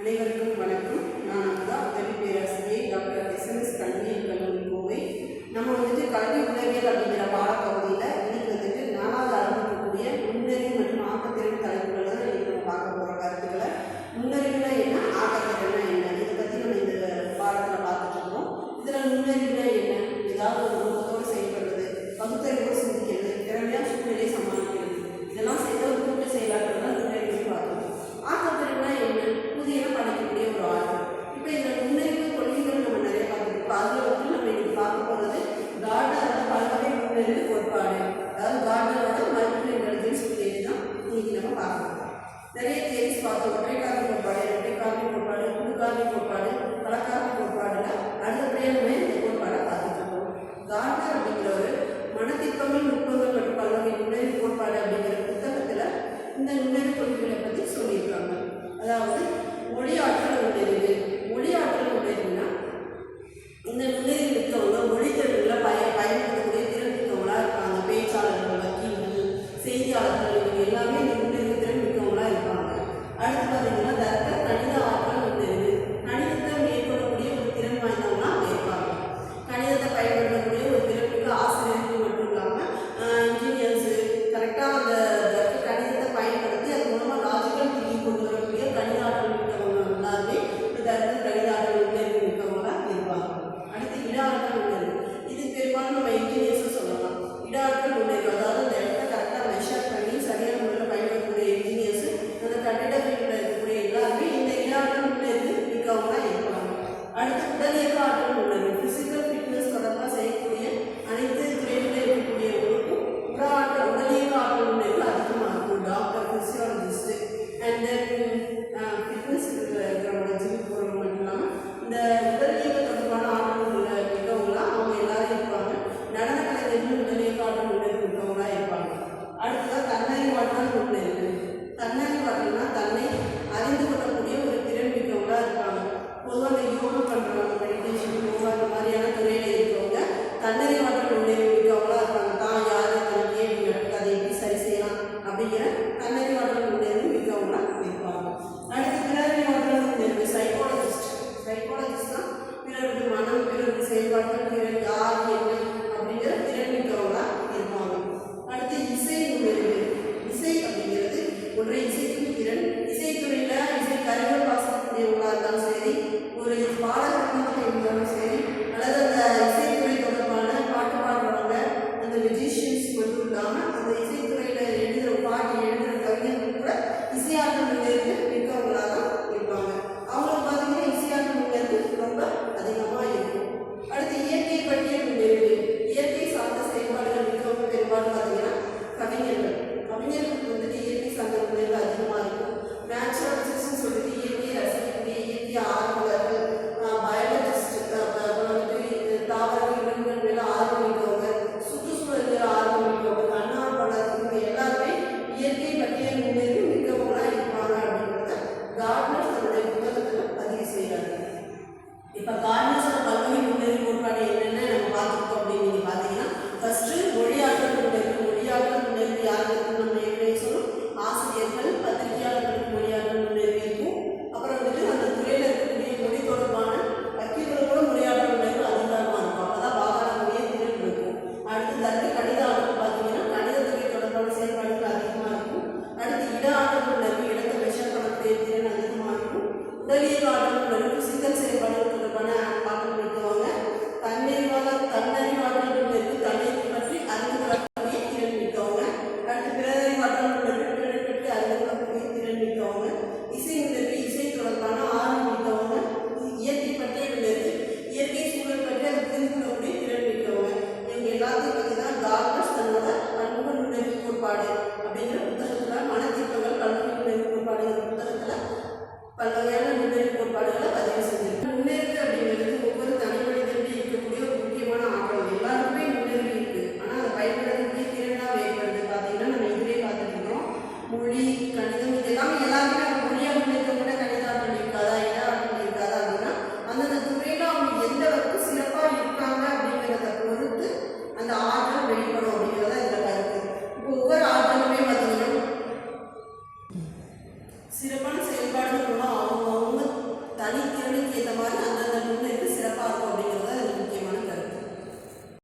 அனைவருக்கும் வணக்கம். நான் உதவி பேராசிரியை டாக்டர் எஸ்எம்எஸ் கல்வியியல் கல்லூரி கோவை. நம்ம கல்வி உளவியல் அப்படிங்கிற பாடப்பகுதியில் இன்னைக்கு 4வது ஆரம்பிக்கக்கூடிய நுண்ணறிவு மற்றும் ஆக்கத்திறன் தலைப்புகளை தான் இன்னைக்கு நம்ம பார்க்க போகிற கருத்துக்களை. நுண்ணறிவுனா என்ன, ஆக்கத்திறனா என்ன, இதை பற்றி நம்ம இந்த பாடத்தில் பார்த்துட்டு இருக்கோம். இதில் நுண்ணறிவுனா என்ன, ஏதாவது ஒரு நோக்கத்தோடு செயல்படுறது, பகுத்தறிவோடு சிந்திக்கிறது, திறமையாக சூழ்நிலையை சமாளிக்கிறது, இதெல்லாம் செய்த ஒரு கூட்ட செயலாற்றல் தான் நுண்ணறிவு பார்க்கணும். ஆக்கத்திறனா என்ன, புதிய படிக்கக்கூடிய ஒரு ஆர்வம். இப்போ இந்த நுண்ணறிவு கொள்கைகள் நம்ம நிறைய பார்த்துருக்கோம். அதில் நம்ம இன்னைக்கு பார்க்க போகிறது கார்டனரோட பல்வகை நுண்ணறிவு கோட்பாடு, அதாவது கார்டனரோட மல்டிபிள் இன்டெலிஜென்ஸ் தியரி தான் இன்னைக்கு நம்ம பார்க்கணும். நிறைய தியரிஸ் பார்த்தோம். ஒற்றை காரணி கோட்பாடு, இரட்டை காரணி கோட்பாடு, குழு காரணி கோட்பாடு, பலகாரணி கோட்பாடுல அடுத்தபடியாக நம்ம இந்த கோட்பாடை பார்த்துட்டு இருக்கோம். கார்டனர் அப்படிங்கிறவர் மனத்திற்பங்கள் நுட்பங்கள் மற்றும் பல்வகை நுண்ணறிவு கோட்பாடு அப்படிங்கிற புத்தகத்தில் இந்த நுண்ணறிவு கொள்கைகளை பற்றி சொல்லியிருக்காங்க. அதாவது மொழியாற்றல் நுண்ணறிவு. மொழியாற்றல் நுண்ணறிவுனா இந்த நுண்ணறிவு மிக்கவங்க மொழித்திறன்களை பயன்படுத்தக்கூடிய திறன் மிக்கவங்களா இருப்பாங்க. பேச்சாளர்கள், வக்கீல்கள், செய்தியாளர்கள், இவங்க எல்லாமே இந்த நுண்ணறிவு திறன் மிக்கவங்களா இருப்பாங்க. அடுத்து பார்த்தீங்கன்னா தர்க்க கணித ஆற்றல் நுண்ணறிவு. கணிதத்தை மேற்கொள்ளக்கூடிய ஒரு திறன் வாய்ந்தவங்களா இருப்பாங்க. கணிதத்தை பயன்படுத்தக்கூடிய ஒரு திறன் மிக்க ஆசிரியர்கள் மட்டும் இல்லாமல் இன்ஜினியர்ஸு கரெக்டாக அந்த கணிதத்தை பயன்படுத்தி அது மூலமாக லாஜிக்கல் திங்கிங் கொண்டு வரக்கூடிய கணித ஆற்றல் மிக்கவங்க எல்லாருமே இந்த தர்க்க கணித ஆற்றல் நுண்ணறிவு மிக்கவங்களா இருப்பாங்க. அடுத்து இட ஆற்றல் நுண்ணறிவு. இது பெரும்பாலும் நம்ம இன்ஜினியர்ஸும் சொல்லலாம். இட ஆற்றல் நுண்ணறிவு, அதாவது அந்த இடத்த கரெக்டாக மெஷர் பண்ணி சரியான முறையில் பயன்படுத்தக்கூடிய இன்ஜினியர்ஸு, அந்த கட்டிட வீட்டில் இருக்கக்கூடிய எல்லாருமே இந்த இட ஆற்றல் நுண்ணறிவு மிக்கவங்களா இருப்பாங்க. அடுத்து உடல் இயக்க ஆற்றல் நுண்ணறிவு. ஃபிசிக்கல் ஃபிட்னஸ் தொடர்பாக செய்யக்கூடிய அனைத்து துறைகளில் இருக்கக்கூடியவங்களுக்கும் உடல் இயக்க ஆற்றல் நுண்ணறிவு அதிகமாக இருக்கும். டாக்டர், ஃபிசியாலஜிஸ்ட்டு அண்ட் தென் ஃபிட்னஸ் இருக்கிறவங்க, ஜிம் போகிறவங்க மட்டும் இல்லாமல் இந்த உடல் இயக்க தொடர்பான ஆற்றல் மிக்கவங்களாம் அவங்க எல்லாரும் இருப்பாங்க. நடன கலைஞர்கள் உடல் இயக்க ஆற்றல் நுண்ணறிவு மிக்கவங்களாக இருப்பாங்க. அடுத்ததாக தன்னறிவாற்றல் நுண்ணறிவு. தன்னறிவாற்றல்னா தன்னை அறிந்து கொள்ளக்கூடிய ஒரு திறன் மிக்கவங்களாக இருப்பாங்க. பொதுவாக இந்த யோகா பண்ணுறவங்க, மெடிடேஷன், யோகா இந்த மாதிரியான துறையில் இருக்கிறவங்க தன்னறிவாற்றல் நுண்ணறிவு மிக்கவங்களாக இருப்பாங்க. தான் யார், தனக்கு ஏன் நடக்குது, அதை எப்படி சரி செய்யலாம் அப்படிங்கிற தன்னறிவாற்றல் நுண்ணறிவு மிக்கவங்களாக இருப்பாங்க. அடுத்து பிறறிவாற்றல் நுண்ணறிவு. சைக்காலஜிஸ்ட் தான் பிறருக்கு மனம், பிறருக்கு செயல்பாடுகள், பிறர் யார் என்ன அப்படிங்கிற திறன் மிக்கவங்களாக இருப்பாங்க. அடுத்து இசை நுண்ணறிவு. இசை அப்படிங்கிறது ஒன்றை இசைக்கும் திறன். இசைத்துறையில் இசை கருவிகள் வாசிக்கக்கூடியவங்களாக இருந்தாலும் சரி, ஒரு பாடகமாக இருந்தாலும் சரி, அல்லது அந்த இசைத்துறை தொடர்பான பாட்டு பாடுறவங்க, அந்த மியூசிஷியன்ஸ் மட்டும் இல்லாமல் அந்த இசைத்துறையில் எழுதுகிற பாட்டு எழுதுகிற கவிஞர்கள் கூட இசையாற்றல் நுண்ணறிவு மிக்கவங்களாக தான் இருப்பாங்க. அவங்களுக்கு பார்த்தீங்கன்னா இசையாற்றல் நுண்ணறிவு ரொம்ப அதிகமாக இருக்கும். அடுத்து இயற்கை பற்றிய நுண்ணறிவு. இயற்கை சார்ந்த செயல்பாடுகள் மிக்கவங்க பெரும்பாலும் பார்த்தீங்கன்னா கவிஞர்கள். கவிஞர்களுக்கு இயற்கை சார்ந்த நுண்ணறிவு அதிகமாக இருக்கும். நேச்சுரலிஸ்ட்னு சொல்லிட்டு இயற்கையை ரசிக்கக்கூடிய இயற்கை ஆர்வலர்கள், பயாலஜிஸ்ட், தாவரங்கள், விலங்குகள் மேலே ஆர்வம் மிக்கவங்க, சுற்றுச்சூழல் மேலே ஆர்வம் மிக்கவங்க, தன்னார்வலர், இவங்க எல்லாருமே இயற்கை பற்றிய நுண்ணறிவு மிக்கவங்களாக இருப்பாங்க அப்படிங்கிறத கார்ட்னர் தன்னுடைய புத்தகத்தில் பதிவு செய்கிறாங்க. இப்போ கார்ட்னர்ஸோட பல்வகை நுண்ணறிவு கோட்பாடு என்னென்ன நம்ம பார்த்துருக்கோம் அப்படின்னு நீங்கள் பார்த்தீங்கன்னா, ஃபர்ஸ்ட்டு மொழியாற்றல் நுண்ணறிவு. மொழியாற்றல் நுண்ணறிவு யாருக்கு நம்ம ஏற்கனவே சொல்லும், ஆசிரியர்கள், பத்திரிகையாளர்களுக்கு மொழியாற்றல் நுண்ணறிவு இருக்கும். அப்புறம் அந்த துறையில் இருக்கக்கூடிய மொழி தொடர்பான வக்கீல்களோட மொழியாற்றல் நுண்ணறிவு அதிகமாக இருக்கும். அப்போ தான் வாதாடக்கூடிய திறன் இருக்கும். அடுத்து தர்க்க கணித ஆற்றல் பார்த்தீங்கன்னா கணிதத்துறை தொடர்பான செயல்பாடுகள் அதிகமாக இருக்கும். அடுத்து இட ஆற்றல் நுண்ணறிவு, இடத்தை மெஷர் பண்ணக்கூடிய திறன் அதிகமாக இருக்கும். உடல் இயக்க ஆற்றல் நுண்ணறிவு, பிசிக்கல் செயல்பாடுகள் தொடர்பான ஆற்றல் மிக்கவங்க. தன்னறிவாற்றல் நுண்ணறிவு, தன்னை பற்றி அறிந்து கொள்ளக்கூடிய திறன் மிக்கவங்க. அடுத்து பிறறிவாற்றல் நுண்ணறிவு, பிறரை பற்றி அறிந்து கொள்ளக்கூடிய திறன் மிக்கவங்க. இசை நுண்ணறிவு, இசை தொடர்பான ஆர்வம் மிக்கவங்க. இயற்கை பற்றிய நுண்ணறிவு, இயற்கை சூழல் பற்றி அதை புரிந்து கொள்ளக்கூடிய திறன் மிக்கவங்க. இவங்க எல்லாத்தையும் பற்றி தான் கார்ட்னர் தன்னோட பன்முக நுண்ணறிவு கோட்பாடு அப்படிங்கிற புத்தகத்தில், மனத்திற்பங்கள் பல்வகை நுண்ணறிவு கோட்பாடுங்கிற புத்தகத்தில் பல்வகையான நுண்ணறிவு கோட்பாடுகளை பதிவு செஞ்சிருக்கு. நுண்ணறிவு அப்படிங்கிறது ஒவ்வொரு தனி மனிதனுக்கு இருக்கக்கூடிய ஒரு முக்கியமான ஆற்றல். எல்லாருக்குமே நுண்ணறிவு இருக்குது, ஆனால் அதை பயன்படுத்தக்கூடிய திறனாக வேறுபடுது. பார்த்தீங்கன்னா நம்ம இதிலே பார்த்துட்டு இருக்கோம், மொழி, கணிதம், இது எல்லாமே எல்லாருமே மொழியாக முன்னேற்றம் கூட கணித ஆற்றல் இருக்காதா, இட ஆற்றல் இருக்காதா அப்படின்னா அந்தந்த துறையில் அவங்க எந்த அளவுக்கு சிறப்பாக இருக்காங்க அப்படிங்கிறத பொறுத்து அந்த ஆற்றல் வெளிப்படும் அப்படிங்கிறத இதில் கருத்து. இப்போ ஒவ்வொரு ஆற்றலுமே பார்த்தீங்கன்னா சிறப்பான செயல்பாடுகள் மூலம் அவங்க ஏற்ற மாதிரி